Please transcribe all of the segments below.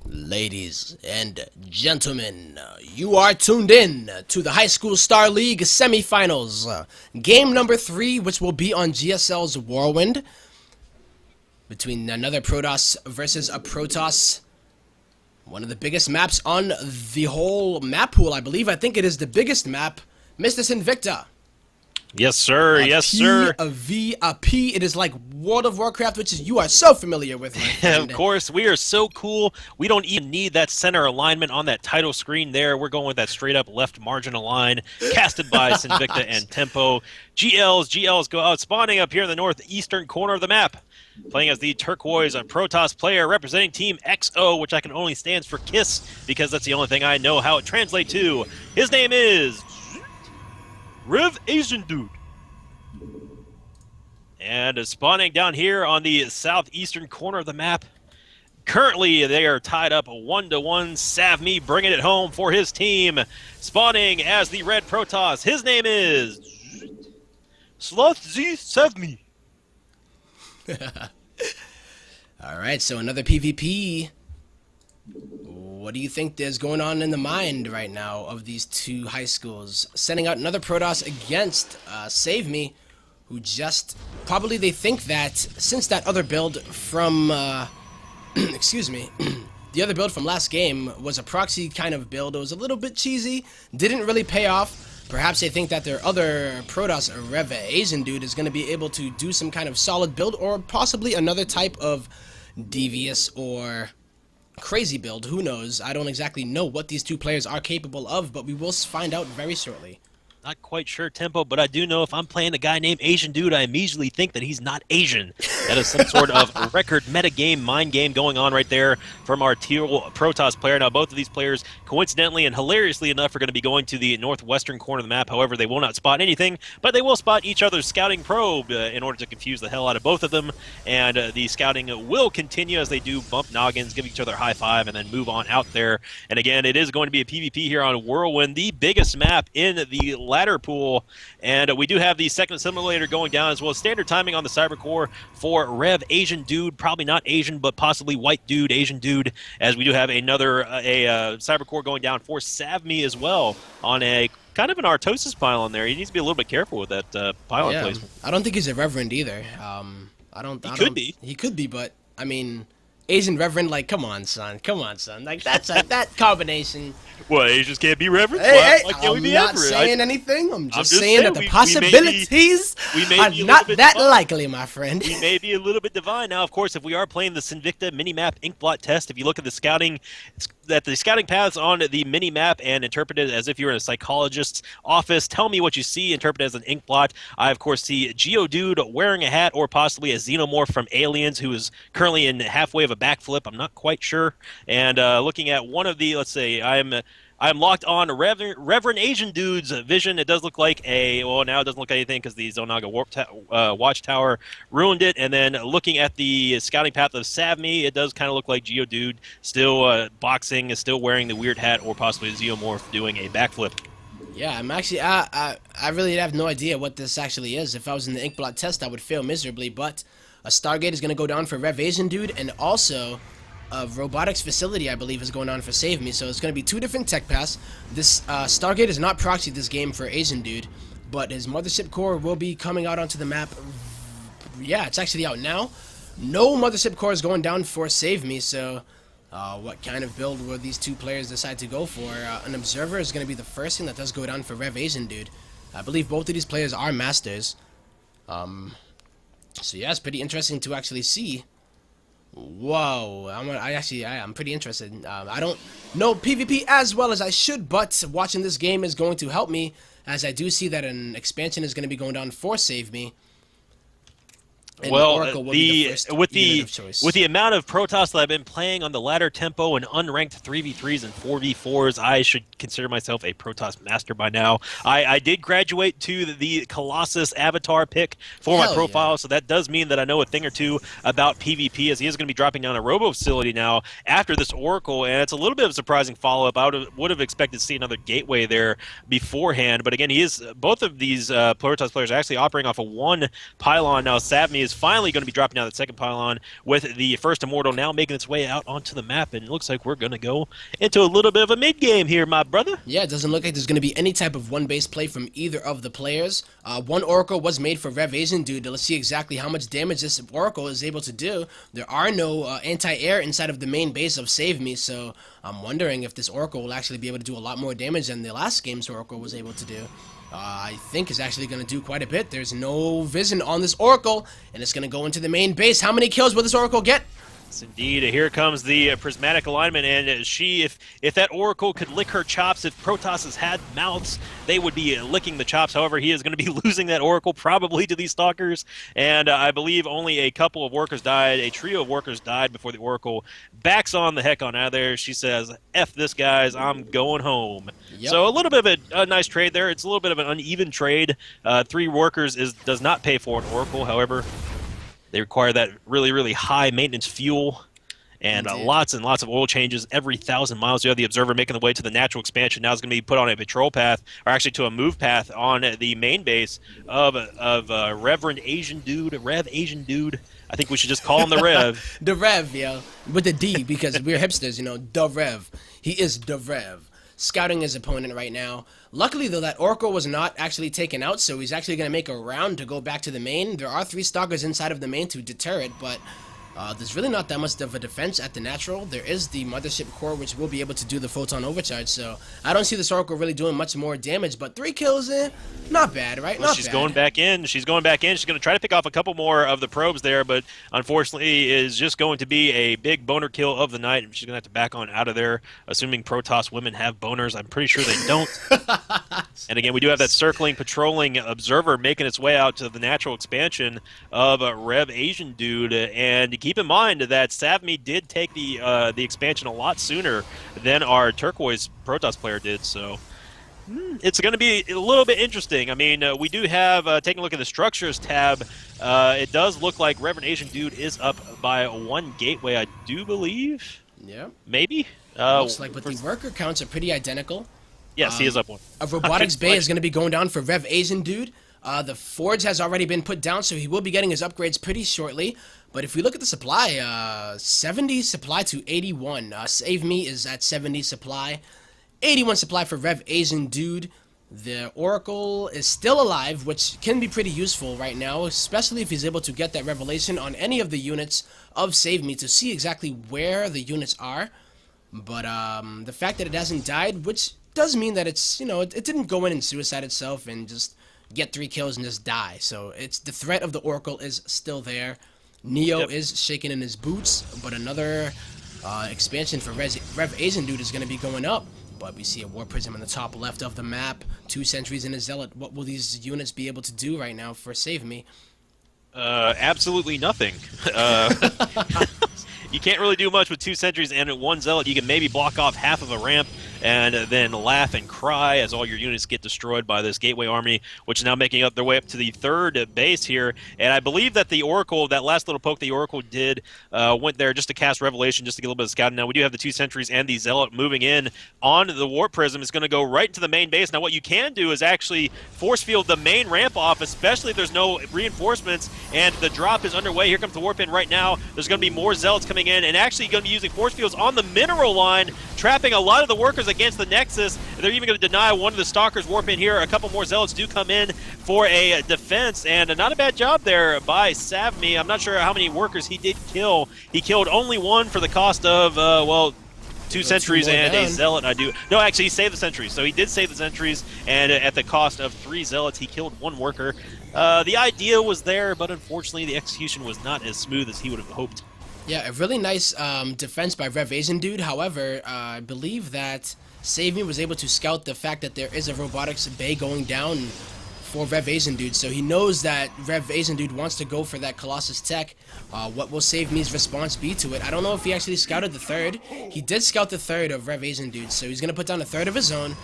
Ladies and gentlemen, you are tuned in to the High School Star League semifinals. Game number 3, which will be on GSL's Whirlwind, between another Protoss versus a Protoss. One of the biggest maps on the whole map pool, I believe. I think it is the biggest map. Mr. Sinvicta. Yes, sir. Yes, sir. A V, a P. It is like World of Warcraft, which is you are so familiar with, my friend. Of course, we are so cool. We don't even need that center alignment on that title screen there. We're going with that straight-up left margin align, casted by Sinvicta and Tempo. GLs go out, spawning up here in the northeastern corner of the map. Playing as the turquoise Protoss player representing Team XO, which I can only stands for KISS, because that's the only thing I know how it translates to. His name is RevAzndude. And spawning down here on the southeastern corner of the map. Currently, they are tied up 1-1. SaVMe bringing it home for his team. Spawning as the red Protoss. His name is SaVMe. Alright, so another PvP. What do you think is going on in the mind right now of these two high schools? Sending out another Protoss against SaVMe, who just probably they think that since that other build from excuse me, the other build from last game was a proxy kind of build. It was a little bit cheesy, didn't really pay off. Perhaps they think that their other Protoss, RevAzndude, is going to be able to do some kind of solid build, or possibly another type of devious or crazy build. Who knows? I don't exactly know what these two players are capable of, but we will find out very shortly. Not quite sure, Tempo, but I do know if I'm playing a guy named AznDude, I immediately think that he's not Asian. That is some sort of record metagame, mind game going on right there from our Teal Protoss player. Now, both of these players, coincidentally and hilariously enough, are going to be going to the northwestern corner of the map. However, they will not spot anything, but they will spot each other's scouting probe in order to confuse the hell out of both of them. And the scouting will continue as they do bump noggins, give each other a high five, and then move on out there. And again, it is going to be a PvP here on Whirlwind, the biggest map in the ladder pool, and we do have the second simulator going down as well as standard timing on the Cybercore for RevAzndude, probably not Asian, but possibly white dude, Asian dude, as we do have another Cybercore going down for SaVMe as well on a kind of an Artosis pylon there. He needs to be a little bit careful with that pylon placement. I don't think he's a Reverend either. He could be, but I mean, Asian Reverend, like, come on, son. Like, that's that combination. What, Asians can't be reverend? Hey, why can't we be I'm not Everett? saying anything. I'm just saying that the possibilities are not that likely, my friend. We may be a little bit divine. Now, of course, if we are playing the Sinvicta mini-map inkblot test, if you look at the scouting, that the scouting paths on the mini-map and interpret it as if you're in a psychologist's office, tell me what you see, interpret it as an inkblot. I, of course, see Geodude wearing a hat or possibly a xenomorph from Aliens who is currently in halfway of a backflip. I'm not quite sure. And looking at one of the, let's say, I'm locked on Reverend AznDude's vision. It does look like well, now it doesn't look like anything because the Zonaga Watchtower ruined it. And then looking at the scouting path of SaVMe, it does kind of look like Geodude still boxing, is still wearing the weird hat, or possibly a Xenomorph doing a backflip. Yeah, I'm actually, I really have no idea what this actually is. If I was in the inkblot test, I would fail miserably, but a Stargate is going to go down for RevAzndude, and also a robotics facility, I believe, is going on for SaVMe, so it's going to be two different tech paths. This Stargate is not proxied this game for AznDude, but his mothership core will be coming out onto the map. Yeah, it's actually out now. No mothership core is going down for SaVMe, so what kind of build will these two players decide to go for? An observer is going to be the first thing that does go down for RevAzndude. I believe both of these players are masters. So yeah, it's pretty interesting to actually see. Whoa, I'm pretty interested. I don't know PvP as well as I should, but watching this game is going to help me, as I do see that an expansion is going to be going down for SaVMe. And Well, Oracle will be the first unit of choice. with the amount of Protoss that I've been playing on the ladder tempo and unranked 3v3s and 4v4s, I should consider myself a Protoss master by now. I did graduate to the Colossus avatar pick for my profile, so that does mean that I know a thing or two about PvP, as he is going to be dropping down a robo facility now after this Oracle, and it's a little bit of a surprising follow-up. I would have expected to see another gateway there beforehand, but again, both of these Protoss players are actually operating off of one pylon now. SaVMe is finally going to be dropping down that second pylon with the first Immortal now making its way out onto the map, and it looks like we're going to go into a little bit of a mid-game here, my brother. Yeah, it doesn't look like there's going to be any type of one-base play from either of the players. One Oracle was made for RevAzndude. Let's see exactly how much damage this Oracle is able to do. There are no anti-air inside of the main base of SaVMe, so I'm wondering if this Oracle will actually be able to do a lot more damage than the last game's Oracle was able to do. I think is actually going to do quite a bit. There's no vision on this Oracle, and it's going to go into the main base. How many kills will this Oracle get? Yes, indeed. Here comes the prismatic alignment, and if that Oracle could lick her chops, if Protosses had mouths, they would be licking the chops. However, he is going to be losing that Oracle probably to these Stalkers, and I believe only a couple of workers died. A trio of workers died before the Oracle backs on the heck on out of there. She says, F this, guys, I'm going home. Yep. So a little bit of a nice trade there. It's a little bit of an uneven trade. 3 workers does not pay for an Oracle, however. They require that really, really high maintenance fuel and lots and lots of oil changes every 1,000 miles. You have the Observer making the way to the natural expansion. Now it's going to be put on a patrol path, or actually to a move path on the main base of RevAzndude. I think we should just call him the Rev. The Rev, yo. With the D, because we're hipsters, you know. The Rev. He is the Rev. Scouting his opponent right now. Luckily, though, that Oracle was not actually taken out, so he's actually going to make a round to go back to the main. There are 3 Stalkers inside of the main to deter it, but there's really not that much of a defense at the natural. There is the Mothership Core, which will be able to do the Photon Overcharge, so I don't see this Oracle really doing much more damage, but 3 kills in, not bad, right? Well, she's going back in. She's going back in. She's going to try to pick off a couple more of the probes there, but unfortunately is just going to be a big boner kill of the night, and she's going to have to back on out of there, assuming Protoss women have boners. I'm pretty sure they don't. And again, we do have that circling, patrolling Observer making its way out to the natural expansion of RevAzndude, and keep in mind that SaVMe did take the expansion a lot sooner than our turquoise Protoss player did, so it's going to be a little bit interesting. I mean, we do have, taking a look at the structures tab, it does look like RevAzndude is up by 1 gateway, I do believe. Yeah. Maybe. Looks like, but the worker counts are pretty identical. Yes, he is up 1. A robotics bay is going to be going down for RevAzndude. The Forge has already been put down, so he will be getting his upgrades pretty shortly. But if we look at the supply, 70 supply to 81. SaVMe is at 70 supply. 81 supply for RevAzndude. The Oracle is still alive, which can be pretty useful right now, especially if he's able to get that revelation on any of the units of SaVMe to see exactly where the units are. But the fact that it hasn't died, which does mean that it's, you know, it didn't go in and suicide itself and just get 3 kills and just die. So it's the threat of the Oracle is still there. Neo is shaking in his boots, but another expansion for RevAzndude is going to be going up. But we see a War Prism in the top left of the map, 2 sentries and a Zealot. What will these units be able to do right now for SaVMe? Absolutely nothing. You can't really do much with 2 sentries and 1 Zealot. You can maybe block off half of a ramp and then laugh and cry as all your units get destroyed by this Gateway Army, which is now making up their way up to the 3rd base here. And I believe that the Oracle, that last little poke the Oracle did, went there just to cast Revelation, just to get a little bit of scouting. Now, we do have the 2 sentries and the Zealot moving in on the Warp Prism. It's going to go right into the main base. Now, what you can do is actually force field the main ramp off, especially if there's no reinforcements and the drop is underway. Here comes the Warp in right now. There's going to be more Zealots coming in and actually going to be using force fields on the mineral line, trapping a lot of the workers against the Nexus. They're even going to deny one of the Stalkers warp in here. A couple more Zealots do come in for a defense, and not a bad job there by SaVMe. I'm not sure how many workers he did kill. He killed only 1 for the cost of, well, 2 sentries and a Zealot. No, actually, he saved the sentries. So he did save the sentries, and at the cost of 3 Zealots, he killed 1 worker. The idea was there, but unfortunately, the execution was not as smooth as he would have hoped. Yeah, a really nice defense by RevAzndude. However, I believe that SaVMe was able to scout the fact that there is a robotics bay going down for RevAzndude, so he knows that RevAzndude wants to go for that Colossus tech. What will SaVMe's response be to it? I don't know if he actually scouted the third. He did scout the third of RevAzndude, so he's going to put down a third of his own.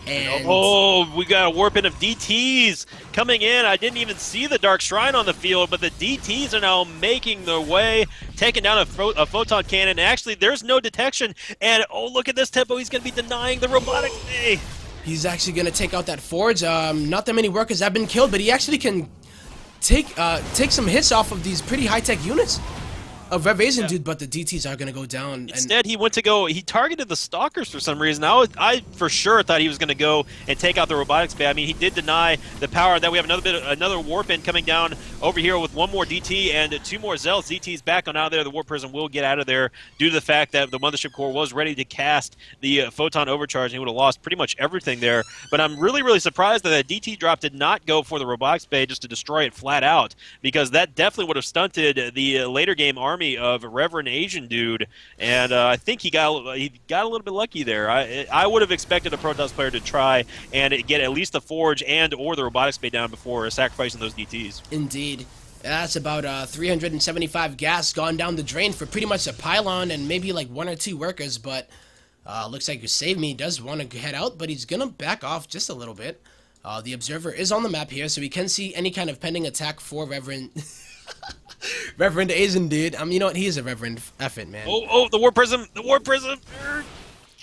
And oh, we got a warp in of DTs coming in. I didn't even see the Dark Shrine on the field, but the DTs are now making their way, taking down a photon cannon. Actually, there's no detection, and oh, look at this tempo. He's going to be denying the robotics bay. He's actually going to take out that forge. Not that many workers have been killed, but he actually can take some hits off of these pretty high-tech units of RevAzndude, but the DTs are going to go down. Instead, he targeted the Stalkers for some reason. I for sure thought he was going to go and take out the robotics bay. I mean, he did deny the power. Then we have another warp in coming down over here with one more DT and two more Zealots. DT's back on out there. The warp prism will get out of there due to the fact that the Mothership Core was ready to cast the photon overcharge, and he would have lost pretty much everything there. But I'm really, really surprised that that DT drop did not go for the robotics bay just to destroy it flat out, because that definitely would have stunted the later game army of RevAzndude, and I think he got a little bit lucky there. I would have expected a Protoss player to try and get at least the forge and or the robotics bay down before sacrificing those DTs. Indeed. That's about 375 gas gone down the drain for pretty much a pylon and maybe like one or two workers, but looks like SaVMe does want to head out, but he's gonna back off just a little bit. The observer is on the map here, so we can see any kind of pending attack for RevAzndude. You know what? He is a Reverend. F it, man. Oh, the warp prism! The warp prism!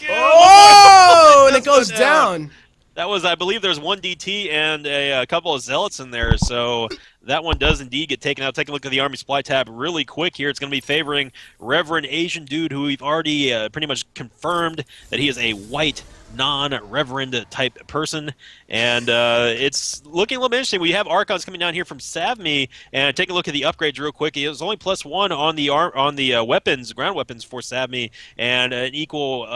Oh, and it goes down. That was, I believe, there's one DT and a couple of Zealots in there, so that one does indeed get taken out. Take a look at the Army Supply tab really quick here. It's going to be favoring RevAzndude, who we've already pretty much confirmed that he is a white non-reverend type person, and it's looking a little bit interesting. We have Archons coming down here from SaVMe, and take a look at the upgrades real quick. It was only +1 on the weapons, ground weapons for SaVMe, and an equal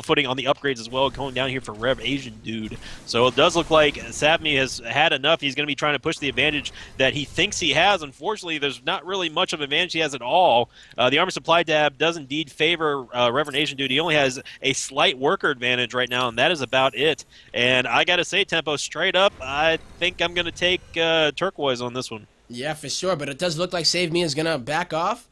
footing on the upgrades as well, going down here for RevAzndude. So it does look like SaVMe has had enough. He's going to be trying to push the advantage that he thinks he has. Unfortunately, there's not really much of an advantage he has at all. The Army Supply tab does indeed favor RevAzndude. He only has a slight worker advantage right now, and that is about it. And I gotta say, Tempo, straight up, I think I'm gonna take Turquoise on this one. Yeah, for sure, but it does look like SaVMe is gonna back off.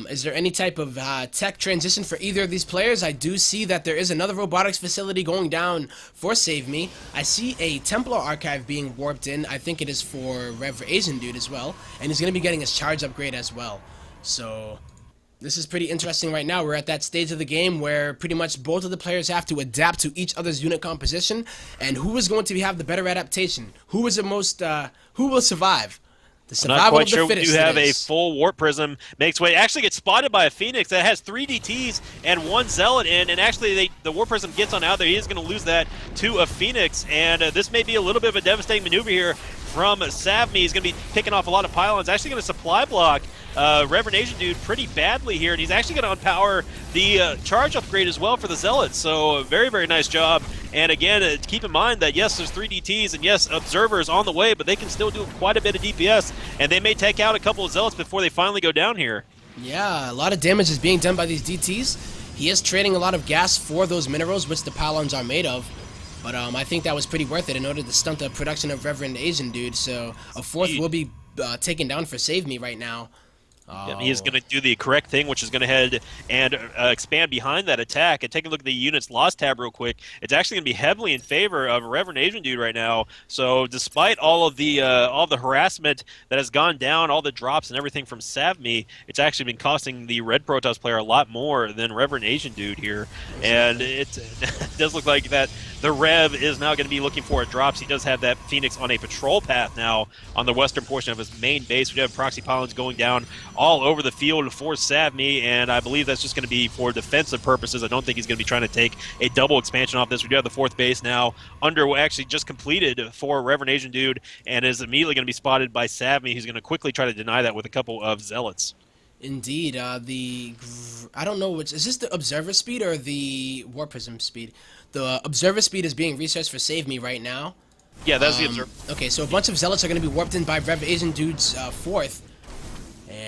Is there any type of tech transition for either of these players? I do see that there is another robotics facility going down for SaVMe. I see a Templar archive being warped in. I think it is for RevAzndude as well, and he's gonna be getting his charge upgrade as well. So this is pretty interesting right now. We're at that stage of the game where pretty much both of the players have to adapt to each other's unit composition, and who is going to have the better adaptation? Who is the most? Who will survive? The survival I'm not quite of the sure. fittest. We do have a full warp prism makes way. Actually, gets spotted by a Phoenix that has 3 DTs and 1 Zealot in, and actually the warp prism gets on out there. He is going to lose that to a Phoenix, and this may be a little bit of a devastating maneuver here from SaVMe. He's going to be picking off a lot of pylons. Actually going to supply block RevAzndude pretty badly here, and he's actually going to unpower the charge upgrade as well for the Zealots. So very, very nice job. And again, keep in mind that yes, there's 3 DTs, and yes, observers on the way, but they can still do quite a bit of DPS, and they may take out a couple of Zealots before they finally go down here. Yeah, a lot of damage is being done by these DTs. He is trading a lot of gas for those minerals, which the pylons are made of. But I think that was pretty worth it in order to stunt the production of RevAzndude. So a fourth will be taken down for SaVMe right now. Yeah, he is going to do the correct thing, which is going to head and expand behind that attack. And take a look at the units lost tab real quick. It's actually going to be heavily in favor of RevAzndude right now. So despite all the harassment that has gone down, all the drops and everything from SaVMe, it's actually been costing the red Protoss player a lot more than RevAzndude here. And it does look like that the Rev is now going to be looking for drops. He does have that Phoenix on a patrol path now on the western portion of his main base. We have proxy pylons going down all over the field for SaVMe, and I believe that's just going to be for defensive purposes. I don't think he's going to be trying to take a double expansion off this. We do have the 4th base now actually just completed for RevAzndude, and is immediately going to be spotted by SaVMe, who's going to quickly try to deny that with a couple of Zealots. Indeed. I don't know which. Is this the observer speed or the warp prism speed? The observer speed is being researched for SaVMe right now. Yeah, that's the observer. Okay, so a bunch of Zealots are going to be warped in by RevAzndude's 4th.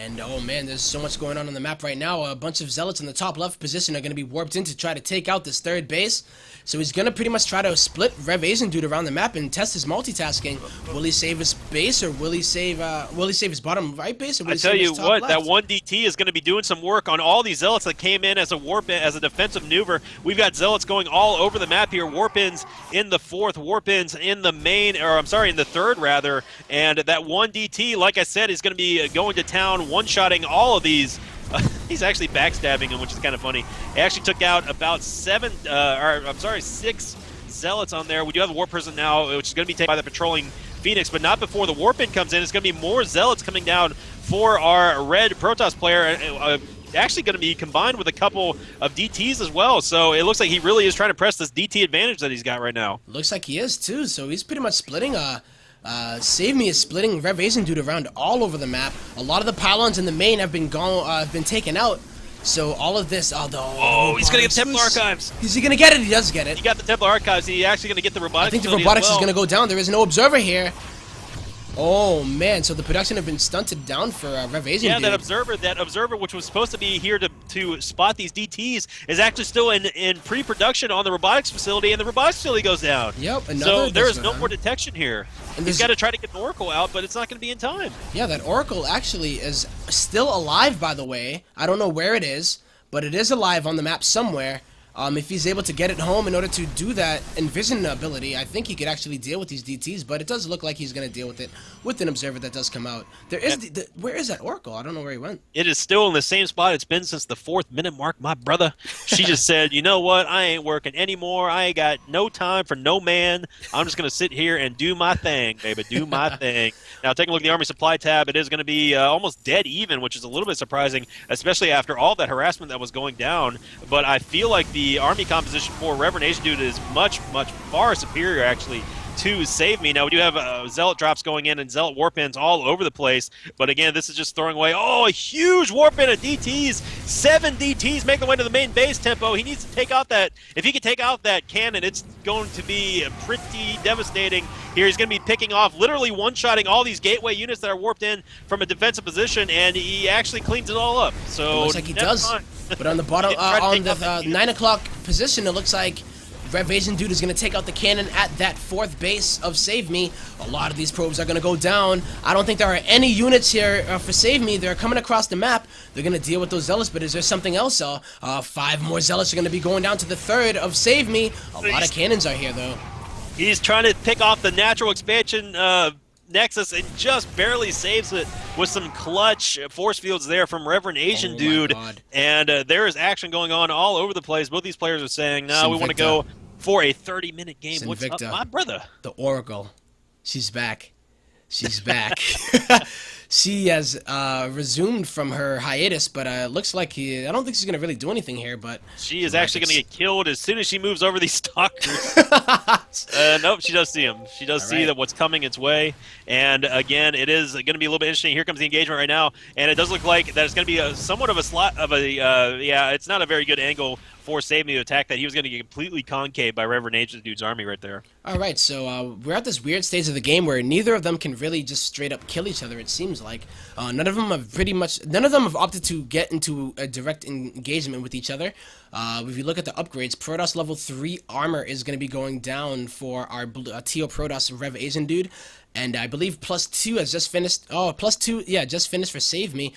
And oh man, there's so much going on the map right now. A bunch of zealots in the top left position are going to be warped in to try to take out this third base. So he's going to pretty much try to split RevAzndude around the map and test his multitasking. Will he save his base, or will he save his bottom right base, or will he save his top I tell you what, left? that one DT is going to be doing some work on all these zealots that came in as a warp in, as a defensive maneuver. We've got zealots going all over the map here. Warp ins in the fourth, warp ins in the main, or I'm sorry, in the third rather. And that one DT, like I said, is going to be going to town, one-shotting all of these. He's actually backstabbing him, which is kind of funny. He actually took out about 6 zealots on there. We do have a warp prison now, which is going to be taken by the patrolling Phoenix, but not before the warp in comes in. It's going to be more zealots coming down for our red Protoss player. Actually going to be combined with a couple of DTs as well. So it looks like he really is trying to press this DT advantage that he's got right now. Looks like he is too. So he's pretty much splitting. SaVMe is splitting RevAzndude around all over the map. A lot of the pylons in the main have been taken out. So all of this, although he's gonna get Templar Archives. Is he gonna get it? He does get it. He got the Templar Archives. He's actually gonna get the robotics. I think the robotics is gonna go down. There is no observer here. Oh man, so the production have been stunted down for RevAzndude. Yeah, that observer, which was supposed to be here to spot these DTs, is actually still in pre-production on the robotics facility, and the robotics facility goes down. Yep. So there is no more detection here. And he's got to try to get an Oracle out, but it's not going to be in time. Yeah, that Oracle actually is still alive, by the way. I don't know where it is, but it is alive on the map somewhere. If he's able to get it home in order to do that Envision ability, I think he could actually deal with these DTs, but it does look like he's going to deal with it with an observer that does come out. There is where is that Oracle? I don't know where he went. It is still in the same spot it's been since the 4th minute mark, my brother. She just said, you know what, I ain't working anymore. I ain't got no time for no man. I'm just going to sit here and do my thing, baby, do my thing. Now, taking a look at the Army Supply tab, it is going to be almost dead even, which is a little bit surprising, especially after all that harassment that was going down. But I feel like the Army composition for RevAzndude is much, much far superior, actually, to SaVMe. Now, we do have Zealot drops going in and Zealot warp-ins all over the place. But again, this is just throwing away, a huge warp-in of DTs. 7 DTs make their way to the main base tempo. He needs to take out that, if he can take out that cannon, it's going to be pretty devastating here. He's going to be picking off, literally one-shotting all these gateway units that are warped in from a defensive position, and he actually cleans it all up. So it looks like he does. But on the bottom, on the 9 o'clock position, it looks like RevAzndude is going to take out the cannon at that 4th base of SaVMe. A lot of these probes are going to go down. I don't think there are any units here for SaVMe. They're coming across the map. They're going to deal with those zealots, but is there something else? 5 more zealots are going to be going down to the 3rd of SaVMe. A lot of cannons are here, though. He's trying to pick off the natural expansion Nexus and just barely saves it with some clutch force fields there from RevAzndude. And there is action going on all over the place. Both these players are saying, no, we want to go for a 30-minute game. Sinvicta, what's up, my brother? The Oracle. She's back. She's back. She has resumed from her hiatus, but it looks like I don't think she's going to really do anything here, but she is actually going to get killed as soon as she moves over these stalkers. Nope, she does see him. She does see that what's coming its way. And again, it is going to be a little bit interesting. Here comes the engagement right now, and it does look like that it's going to be somewhat of a slot of a yeah, it's not a very good angle for SaVMe to attack that. He was going to get completely concave by RevAzndude's army right there. All right, so we're at this weird stage of the game where neither of them can really just straight up kill each other. It seems like none of them have opted to get into a direct engagement with each other. If you look at the upgrades, Protoss level 3 armor is going to be going down for our Teal Protoss RevAzndude, and I believe +2 has just finished. Oh, +2, yeah, just finished for SaVMe.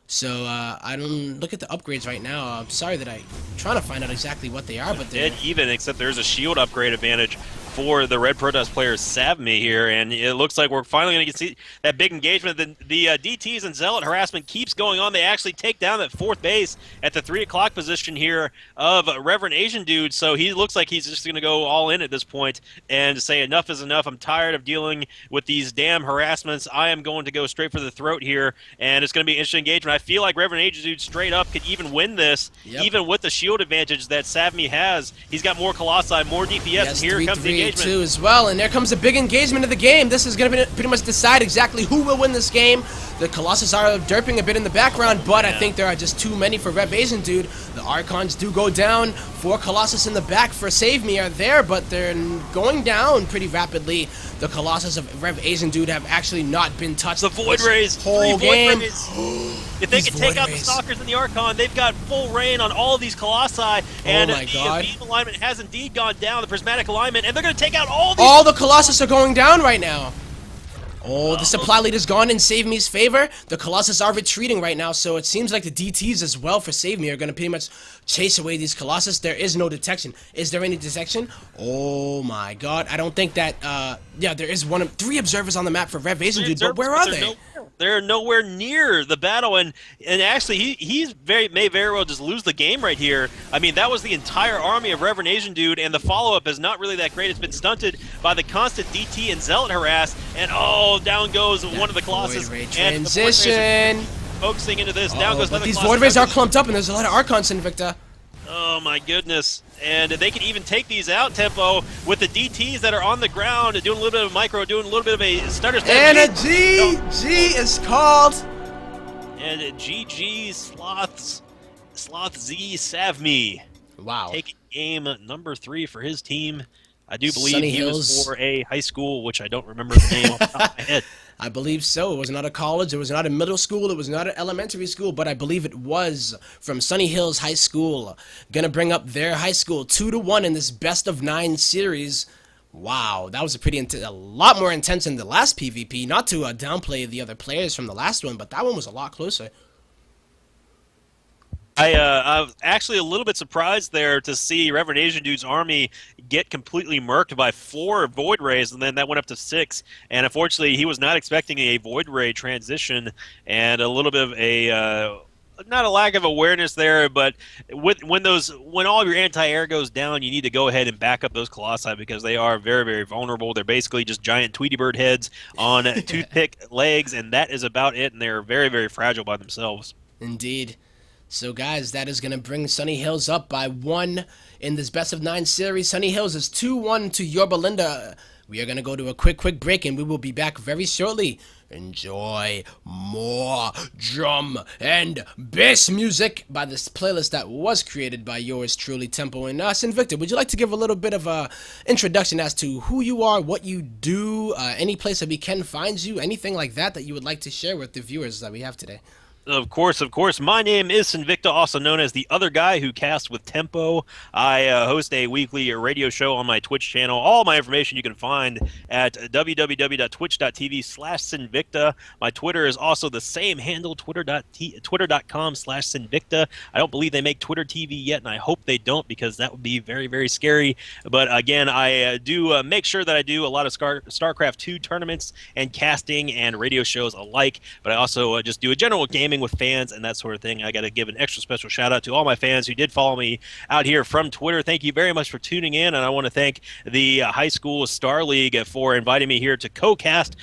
So I don't look at the upgrades right now. I'm sorry that I'm trying to find out exactly what they are, but they're dead even, except there's a shield upgrade advantage for the red Protoss player SaVMe here, and it looks like we're finally going to see that big engagement. The DTs and Zealot harassment keeps going on. They actually take down that 4th base at the 3 o'clock position here of RevAzndude, so he looks like he's just going to go all in at this point and say enough is enough. I'm tired of dealing with these damn harassments. I am going to go straight for the throat here, and it's going to be an interesting engagement. I feel like RevAzndude straight up could even win this, even with the shield advantage that SaVMe has. He's got more Colossi, more DPS, yes, and here comes the engagement. Too as well, and there comes a big engagement of the game. This is going to pretty much decide exactly who will win this game. The Colossus are derping a bit in the background, but I think there are just too many for RevAzndude. The Archons do go down. 4 Colossus in the back for SaVMe are there, but they're going down pretty rapidly. The Colossus of RevAzndude have actually not been touched. The Void Rays, whole game. If they These can take Void out the Rays. Stalkers and the Archon, they've got full reign on all of these Colossi. And my God. the beam alignment has indeed gone down, the prismatic alignment, and they're going to take out all these. All the Colossus are going down right now. Oh, the supply lead is gone in SaVMe's favor. The Colossus are retreating right now, so it seems like the DTs as well for SaVMe are going to pretty much chase away these Colossus. There is no detection. Is there any detection? Oh my God. I don't think that, yeah, there is 3 observers on the map for RevAzndude, but where are they? They're nowhere near the battle, and actually he's may very well just lose the game right here. I mean, that was the entire army of RevAzndude, and the follow-up is not really that great. It's been stunted by the constant DT and Zealot harass, and down goes one of the Colossus. Void Ray And transition. focusing into this. Down goes But another these Colossus. Void Rays are clumped up, and there's a lot of Archons in Sinvicta. Oh my goodness. And they can even take these out, Tempo, with the DTs that are on the ground, doing a little bit of micro, doing a little bit of a stutter step. And a GG is called. And a GG Sloth Z SaVMe. Wow. Taking game number 3 for his team. I do believe Sunny he was Hills. for a high school, which I don't remember the name off the top of my head. I believe so. It was not a college. It was not a middle school. It was not an elementary school, but I believe it was from Sunny Hills High School. Gonna bring up their high school 2-1 in this best of 9 series. Wow, that was a lot more intense than the last PvP. Not to downplay the other players from the last one, but that one was a lot closer. I was actually a little bit surprised there to see RevAzndude's army get completely murked by 4 Void Rays, and then that went up to 6. And unfortunately, he was not expecting a Void Ray transition, and a little bit of a not a lack of awareness there, but when all your anti-air goes down, you need to go ahead and back up those Colossi because they are very, very vulnerable. They're basically just giant Tweety Bird heads on toothpick legs, and that is about it. And they're very, very fragile by themselves. Indeed. So guys, that is going to bring Sunny Hills up by 1 in this best of 9 series. Sunny Hills is 2-1 to Yorba. We are going to go to a quick break, and we will be back very shortly. Enjoy more drum and bass music by this playlist that was created by yours truly, Tempo. And Sinvicta, would you like to give a little bit of a introduction as to who you are, what you do, any place that we can find you, anything like that you would like to share with the viewers that we have today? Of course. My name is Sinvicta, also known as the other guy who casts with Tempo. I host a weekly radio show on my Twitch channel. All my information you can find at www.twitch.tv/Sinvicta. My Twitter is also the same handle, twitter.com/Sinvicta. I don't believe they make Twitter TV yet, and I hope they don't because that would be very, very scary. But again, I do make sure that I do a lot of StarCraft 2 tournaments and casting and radio shows alike, but I also just do a general gaming with fans and that sort of thing. I got to give an extra special shout out to all my fans who did follow me out here from Twitter. Thank you very much for tuning in, and I want to thank the High School Star League for inviting me here to co-cast